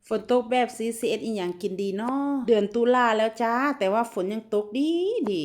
ฝนตกแบบCCSอีหยังกินดีเนาะเดือนตุลาแล้วจ้าแต่ว่าฝนยังตกดี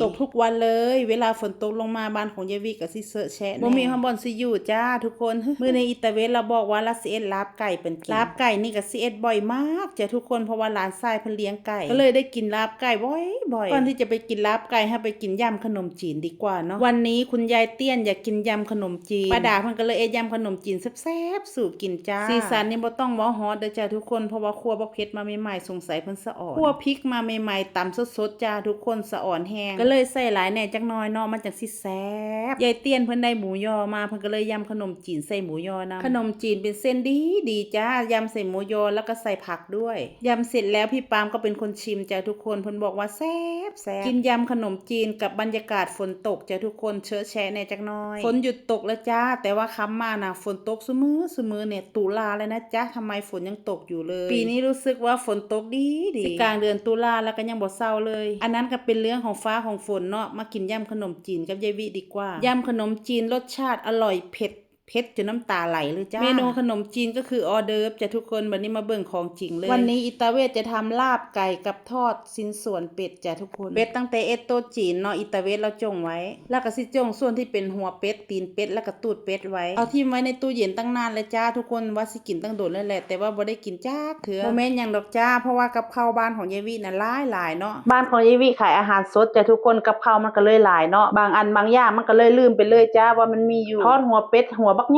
ตกทุกวันเลยเวลาฝนตกลงมาบ้านของยายวิก็สิเซอะแชะบ่มีห้องบ่อนสิอยู่จ้าทุกคนมื้อในอิตาเวนเราบอกว่าละสิเอ็ดลาบไก่เป็นกินลาบไก่นี่ก็สิเอ็ดบ่อยมากจ้ะทุกคนเพราะว่าหลานชายเพิ่นเลี้ยงไก่ก็เลยได้กินลาบไก่บ่อยก่อนที่จะไปกินลาบไก่ให้ไปกินยำขนมจีนดีกว่าเนาะวันนี้คุณยายเตี้ยนอยากกินยำขนมจีนป้าดาเพิ่นก็เลยเอ็ดยำขนมจีนแซ่บๆสู่กินจ้าสีสันนี่บ่ต้องว้าฮอดเด้อจ้าทุกคนเพราะว่าครัวบ่เผ็ดมาใหม่ๆสงสัยเพิ่นสะอ่อนคั่วพริกมาใหม่ๆตำสดๆจ้าทุกคนสะอ่อนแห้งก็เลยใส่หลายแหน่จักหน่อยเนาะมันจังสิแซ่บยายเตี้ยนเพิ่นได้หมูยอมาเพิ่นก็เลยยำขนมจีนใส่หมูยอนำขนมจีนเป็นเส้นดีจ้ายำใส่หมูยอแล้วก็ใส่ผักด้วยยำเสร็จแล้วพี่ปามก็เป็นคนชิมจ้าทุกคนเพิ่นบอกว่าแซ่บกินยำขนมจีนกับบรรยากาศฝนตกจ้าทุกคนเชอะแชะแหน่จักหน่อยฝนหยุดตกแล้วจ้าแต่ว่าค่ำมาน่ะฝนตกซุมื้อเนี่ยตุลาแล้วนะจ๊ะทำไมฝนยังตกอยู่เลยปีนี้รู้สึกว่าฝนตกดีสิกลางเดือนตุลาแล้วก็ยังบ่เศร้าเลยอันนั้นก็เป็นเรื่องของฟ้าของฝนเนาะมากินยำขนมจีนกับยายวิดีกว่ายำขนมจีนรสชาติอร่อยเผ็ดจนน้ำตาไหลเลยจ้าเมนูขนมจีนก็คือออเดิร์ฟจ้ะทุกคนวันนี้มาเบิ่งของจริงเลยวันนี้อิตาเวทจะทำลาบไก่กับทอดชิ้นส่วนเป็ดจ้ะทุกคนเป็ดตั้งแต่เอสโตจีนเนาะอิตาเวทเราจงไว้แล้วก็สิจงส่วนที่เป็นหัวเป็ดตีนเป็ดแล้วก็ตูดเป็ดไว้เอาทิ้งไว้ในตู้เย็นตั้งนานเลยจ้าทุกคนว่าสิกินตั้งโดนแล้วแหละแต่ว่าบ่ได้กินจ้าเถื่อโมเมนต์อย่างดอกจ้าเพราะว่ากับข้าวบ้านของยายวิน่ะหลายเนาะบ้านของยายวิขายอาหารสดจ้ะทุกคนกับข้าวมันก็เลยหลายเนาะบางอันบางอย่างมันก็เลยลืมไปเลยจ้าว่ามันมีอยู่ทอดหัวเป็ดหัวบัก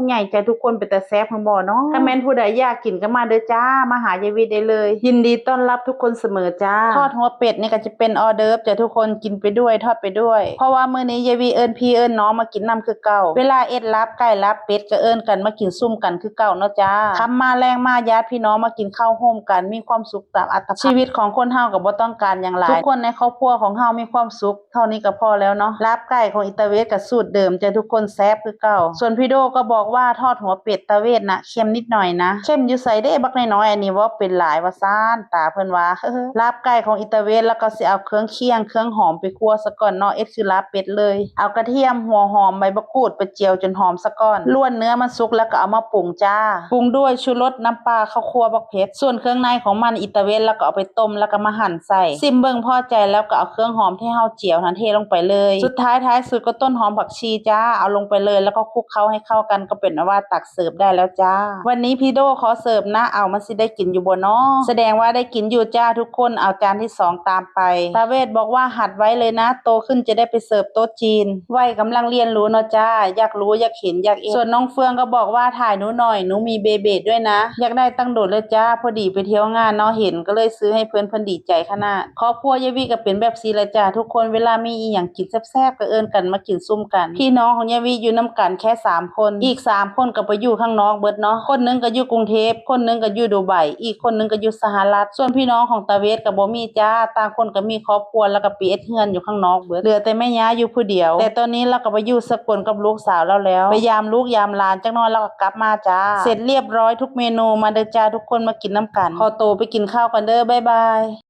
ใหญ่ใจทุกคนเป็นแต่แซ่บของบ่เนาะถ้าแม่นผู้ใดอยากกินก็มาเด้อจ้ามาหายายวิได้เลยยินดีต้อนรับทุกคนเสมอจ้าทอดหัวเป็ดนี่ก็จะเป็นออเดิร์ฟจ้ะทุกคนกินไปด้วยทอดไปด้วยเพราะว่ามื้อนี้ยายวิเอิ้นพี่เอิ้นน้องมากินน้ำคือเก่าเวลาเอ็ดลาบไก่ลาบเป็ดก็เอิ้นกันมากินซุ่มกันคือเก่าเนาะจ้าคำมาแรงมาญาติพี่น้องมากินข้าวโฮมกันมีความสุขตามอัตภาพชีวิตของคนเฮาก็บ่ต้องการหยังหลายทุกคนในครอบครัวของเฮามีความสุขเท่านี้ก็พอแล้วเนาะลาบไก่ของอิตาเวสก็สูตรเดิมจ้ะทุกคนแซ่บคือเก่าส่วนพี่โดก็บอกว่าทอดหัวเป็ดตาเวทนะเค็มนิดหน่อยนะเค็มอยู่ใส่ได้บักน้อยๆอันนี้ว่าเป็นหลายว่าซ่านตาเพิ่นว่าลาบไก่ของอิตาเวนแล้วก็สิเอาเครื่องเคียงเครื่องหอมไปคั่วซะก่อนเนาะคือลาบเป็ดเลยเอากระเทียมหัวหอมใบมะกรูดไปเจียวจนหอมซะก่อนล้วนเนื้อมันสุกแล้วก็เอามาปรุงจ้าปรุงด้วยชูรสน้ำปลาข้าวคั่วบักเผ็ดส่วนเครื่องในของมันอิตาเวนแล้วก็เอาไปต้มแล้วก็มาหั่นใส่ซิมเบิ่งพอใจแล้วก็เอาเครื่องหอมที่เฮาเจียวนั้นเทลงไปเลยสุดท้ายสุดก็ต้นหอมผักชีจ้าเอาลงไปเลยแล้วก็คลุกเคล้าให้เข้ากันก็เป็นว่าตักเสิร์ฟได้แล้วจ้าวันนี้พี่โดขอเสิร์ฟนะเอามันสิได้กินอยู่บ่เนาะแสดงว่าได้กินอยู่จ้าทุกคนเอาจานที่2ตามไปตาเวทบอกว่าหัดไว้เลยนะโตขึ้นจะได้ไปเสิร์ฟโต๊ะจีนวัยกำลังเรียนรู้เนาะจ้าอยากรู้อยากเห็นอยากเองส่วนน้องเฟืองก็บอกว่าถ่ายหนูหน่อยหนูมีเบเบดด้วยนะอยากได้ตั้งโดดเลยจ้าพอดีไปเที่ยวงานเนาะเห็นก็เลยซื้อให้เพิ่นดีใจขนาดครอบครัวยายวีก็เป็นแบบซีละจ้าทุกคนเวลามีอีหยังกินแซ่บๆก็เอิ้นกันมากินซุ่มกันพี่น้องของยายวีอยู่นำกันแค่3คนอีก3คนก็ไปอยู่ข้างนอกเบิดเนาะคนนึงก็อยู่กรุงเทพคนนึงก็อยู่ดูไบอีกคนนึงก็อยู่สหรัฐส่วนพี่น้องของตาเวทก็บ่มีจ้าต่างคนก็มีครอบครัวแล้วก็ไปเอ็ดเฮือนอยู่ข้างนอกเบิดเหลือแต่แม่ย่าอยู่ผู้เดียวแต่ตอนนี้เราก็ไปอยู่สกลกับลูกสาวแล้วไปยามลูกยามหลานจักหน่อยแล้วก็กลับมาจ้าเสร็จเรียบร้อยทุกเมนูมาเด้อจ้าทุกคนมากินน้ำกันขอตัวไปกินข้าวกันเด้อบ๊ายบาย